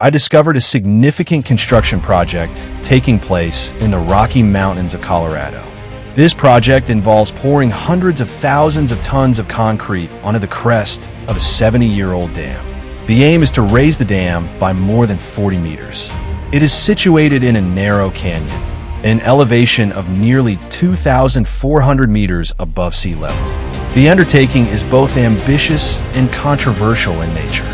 I discovered a significant construction project taking place in the Rocky Mountains of Colorado. This project involves pouring hundreds of thousands of tons of concrete onto the crest of a 70-year-old dam. The aim is to raise the dam by more than 40 meters. It is situated in a narrow canyon, at an elevation of nearly 2,400 meters above sea level. The undertaking is both ambitious and controversial in nature.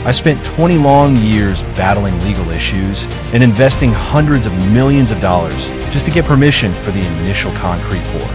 I spent 20 long years battling legal issues and investing hundreds of millions of dollars just to get permission for the initial concrete pour.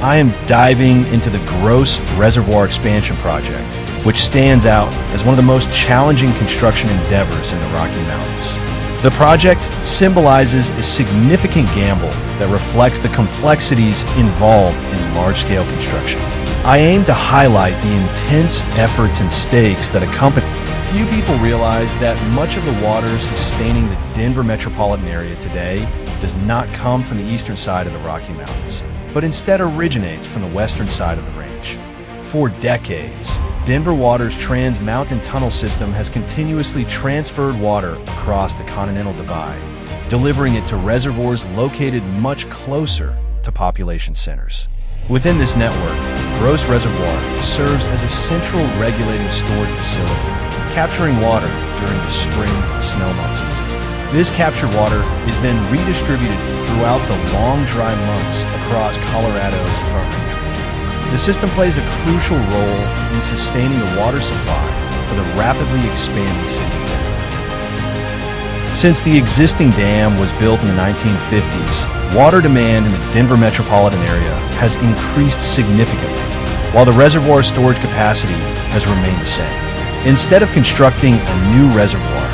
I am diving into the Gross Reservoir Expansion Project, which stands out as one of the most challenging construction endeavors in the Rocky Mountains. The project symbolizes a significant gamble that reflects the complexities involved in large-scale construction. I aim to highlight the intense efforts and stakes that accompany. Few people realize that much of the water sustaining the Denver metropolitan area today does not come from the eastern side of the Rocky Mountains, but instead originates from the western side of the range. For decades, Denver Water's Trans-Mountain Tunnel system has continuously transferred water across the Continental Divide, delivering it to reservoirs located much closer to population centers. Within this network, Gross Reservoir serves as a central regulating storage facility, capturing water during the spring snowmelt season. This captured water is then redistributed throughout the long dry months across Colorado's Front Range region. The system plays a crucial role in sustaining the water supply for the rapidly expanding city of Denver. Since the existing dam was built in the 1950s, water demand in the Denver metropolitan area has increased significantly, while the reservoir storage capacity has remained the same. Instead of constructing a new reservoir,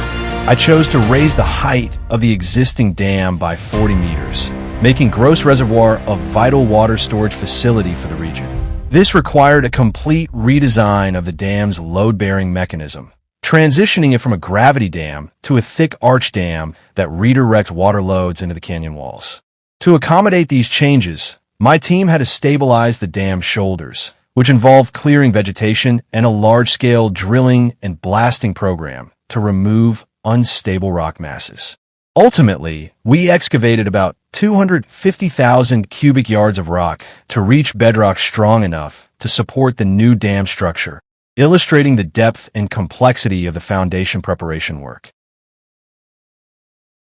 I chose to raise the height of the existing dam by 40 meters, making Gross Reservoir a vital water storage facility for the region. This required a complete redesign of the dam's load-bearing mechanism, transitioning it from a gravity dam to a thick arch dam that redirects water loads into the canyon walls. To accommodate these changes, my team had to stabilize the dam's shoulders, which involved clearing vegetation and a large-scale drilling and blasting program to remove unstable rock masses. Ultimately, we excavated about 250,000 cubic yards of rock to reach bedrock strong enough to support the new dam structure, illustrating the depth and complexity of the foundation preparation work.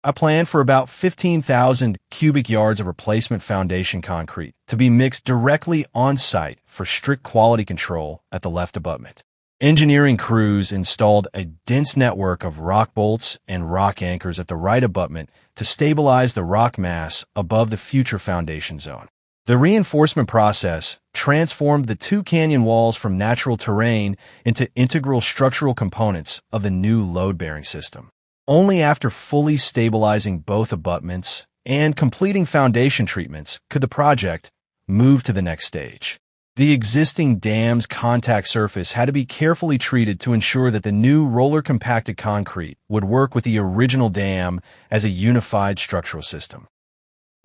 I planned for about 15,000 cubic yards of replacement foundation concrete to be mixed directly on-site for strict quality control at the left abutment. Engineering crews installed a dense network of rock bolts and rock anchors at the right abutment to stabilize the rock mass above the future foundation zone. The reinforcement process transformed the two canyon walls from natural terrain into integral structural components of the new load-bearing system. Only after fully stabilizing both abutments and completing foundation treatments could the project move to the next stage. The existing dam's contact surface had to be carefully treated to ensure that the new roller-compacted concrete would work with the original dam as a unified structural system.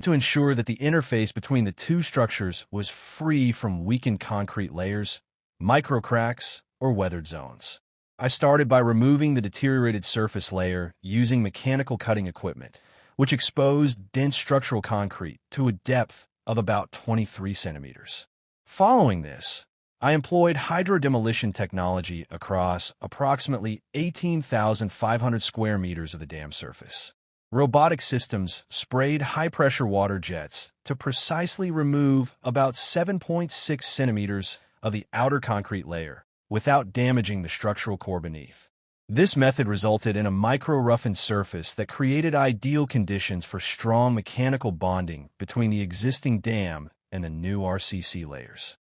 To ensure that the interface between the two structures was free from weakened concrete layers, microcracks, or weathered zones, I started by removing the deteriorated surface layer using mechanical cutting equipment, which exposed dense structural concrete to a depth of about 23 centimeters. Following this, I employed hydrodemolition technology across approximately 18,500 square meters of the dam surface. Robotic systems sprayed high-pressure water jets to precisely remove about 7.6 centimeters of the outer concrete layer, without damaging the structural core beneath. This method resulted in a micro-roughened surface that created ideal conditions for strong mechanical bonding between the existing dam and the new RCC layers.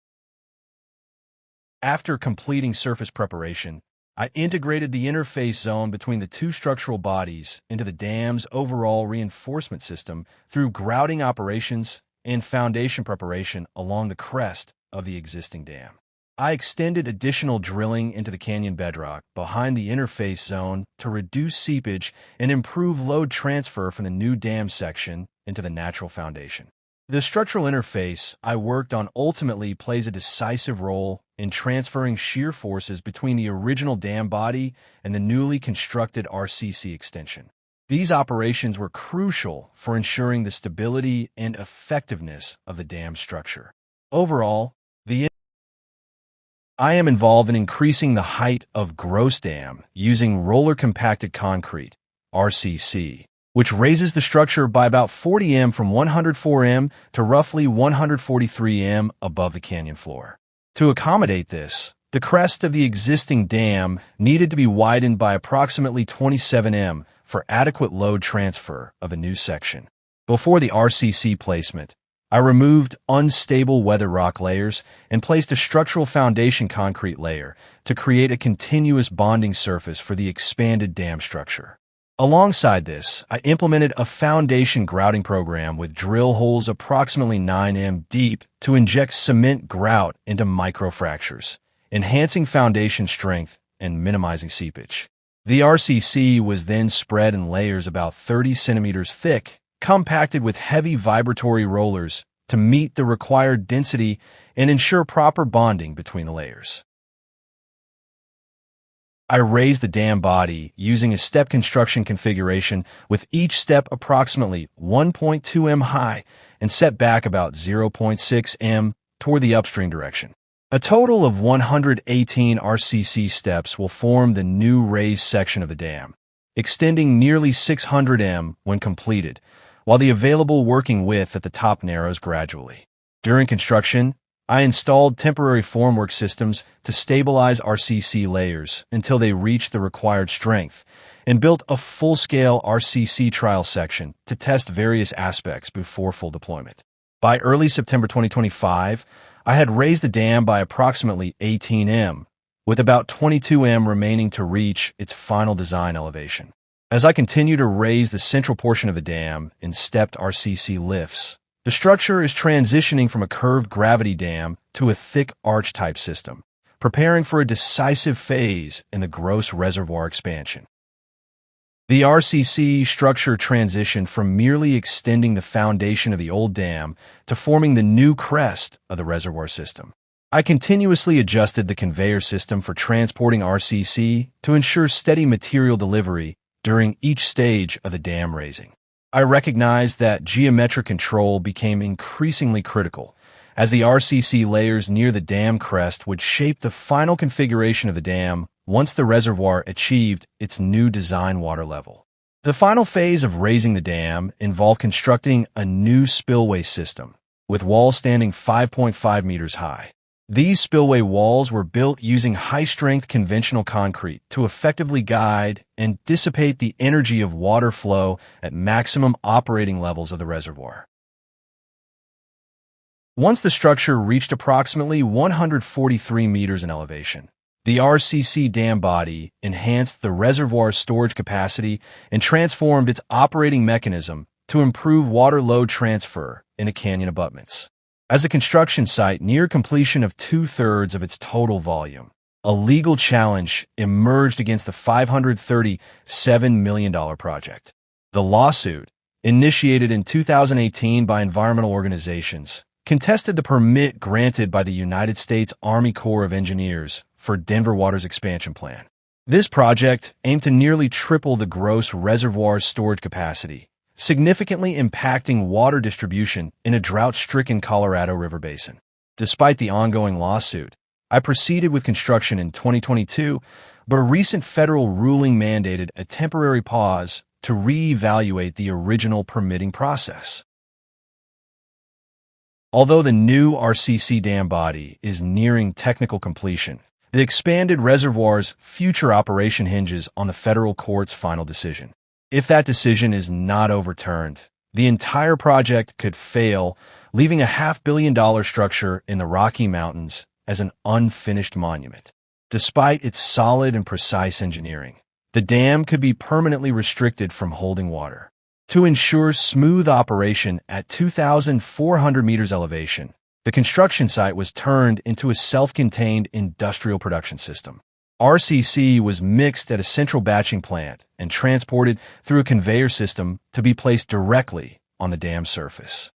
After completing surface preparation, I integrated the interface zone between the two structural bodies into the dam's overall reinforcement system through grouting operations and foundation preparation along the crest of the existing dam. I extended additional drilling into the canyon bedrock behind the interface zone to reduce seepage and improve load transfer from the new dam section into the natural foundation. The structural interface I worked on ultimately plays a decisive role in transferring shear forces between the original dam body and the newly constructed RCC extension. These operations were crucial for ensuring the stability and effectiveness of the dam structure. Overall, I am involved in increasing the height of gross dam using roller compacted concrete, RCC, which raises the structure by about 40 m from 104 m to roughly 143 m above the canyon floor. To accommodate this, the crest of the existing dam needed to be widened by approximately 27 m for adequate load transfer of a new section. Before the RCC placement, I removed unstable weather rock layers and placed a structural foundation concrete layer to create a continuous bonding surface for the expanded dam structure. Alongside this, I implemented a foundation grouting program with drill holes approximately 9 m deep to inject cement grout into microfractures, enhancing foundation strength and minimizing seepage. The RCC was then spread in layers about 30 centimeters thick, compacted with heavy vibratory rollers to meet the required density and ensure proper bonding between the layers. I raised the dam body using a step construction configuration with each step approximately 1.2 m high and set back about 0.6 m toward the upstream direction. A total of 118 RCC steps will form the new raised section of the dam, extending nearly 600 m when completed, while the available working width at the top narrows gradually. During construction, I installed temporary formwork systems to stabilize RCC layers until they reached the required strength, and built a full-scale RCC trial section to test various aspects before full deployment. By early September 2025, I had raised the dam by approximately 18 m, with about 22 m remaining to reach its final design elevation. As I continue to raise the central portion of the dam in stepped RCC lifts, the structure is transitioning from a curved gravity dam to a thick arch-type system, preparing for a decisive phase in the gross reservoir expansion. The RCC structure transitioned from merely extending the foundation of the old dam to forming the new crest of the reservoir system. I continuously adjusted the conveyor system for transporting RCC to ensure steady material delivery during each stage of the dam raising. I recognized that geometric control became increasingly critical, as the RCC layers near the dam crest would shape the final configuration of the dam once the reservoir achieved its new design water level. The final phase of raising the dam involved constructing a new spillway system, with walls standing 5.5 meters high. These spillway walls were built using high-strength conventional concrete to effectively guide and dissipate the energy of water flow at maximum operating levels of the reservoir. Once the structure reached approximately 143 meters in elevation, the RCC dam body enhanced the reservoir's storage capacity and transformed its operating mechanism to improve water load transfer into canyon abutments. As a construction site near completion of 2/3 of its total volume, a legal challenge emerged against the $537 million project. The lawsuit, initiated in 2018 by environmental organizations, contested the permit granted by the United States Army Corps of Engineers for Denver Water's expansion plan. This project aimed to nearly triple the gross reservoir storage capacity, significantly impacting water distribution in a drought-stricken Colorado River basin. Despite the ongoing lawsuit, I proceeded with construction in 2022, but a recent federal ruling mandated a temporary pause to re-evaluate the original permitting process. Although the new RCC dam body is nearing technical completion, the expanded reservoir's future operation hinges on the federal court's final decision. If that decision is not overturned, the entire project could fail, leaving a $500 million structure in the Rocky Mountains as an unfinished monument. Despite its solid and precise engineering, the dam could be permanently restricted from holding water. To ensure smooth operation at 2,400 meters elevation, the construction site was turned into a self-contained industrial production system. RCC was mixed at a central batching plant and transported through a conveyor system to be placed directly on the dam surface.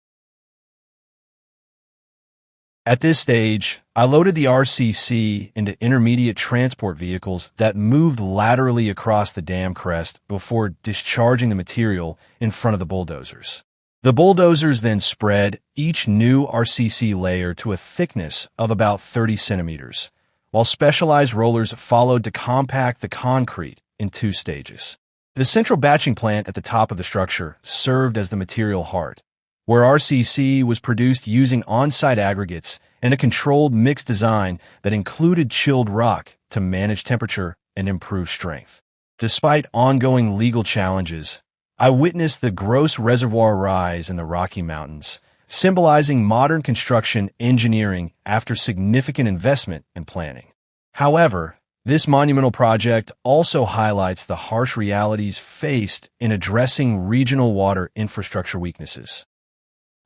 At this stage, I loaded the RCC into intermediate transport vehicles that moved laterally across the dam crest before discharging the material in front of the bulldozers. The bulldozers then spread each new RCC layer to a thickness of about 30 centimeters, while specialized rollers followed to compact the concrete in 2 stages. The central batching plant at the top of the structure served as the material heart, where RCC was produced using on-site aggregates and a controlled mix design that included chilled rock to manage temperature and improve strength. Despite ongoing legal challenges, I witnessed the gross reservoir rise in the Rocky Mountains, symbolizing modern construction engineering after significant investment and planning. However, this monumental project also highlights the harsh realities faced in addressing regional water infrastructure weaknesses.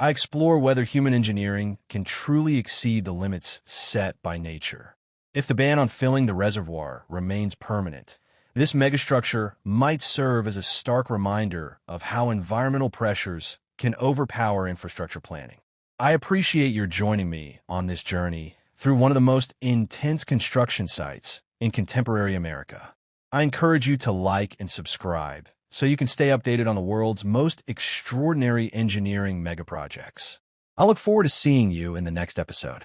I explore whether human engineering can truly exceed the limits set by nature. If the ban on filling the reservoir remains permanent, this megastructure might serve as a stark reminder of how environmental pressures can overpower infrastructure planning. I appreciate your joining me on this journey through one of the most intense construction sites in contemporary America. I encourage you to like and subscribe so you can stay updated on the world's most extraordinary engineering megaprojects. I look forward to seeing you in the next episode.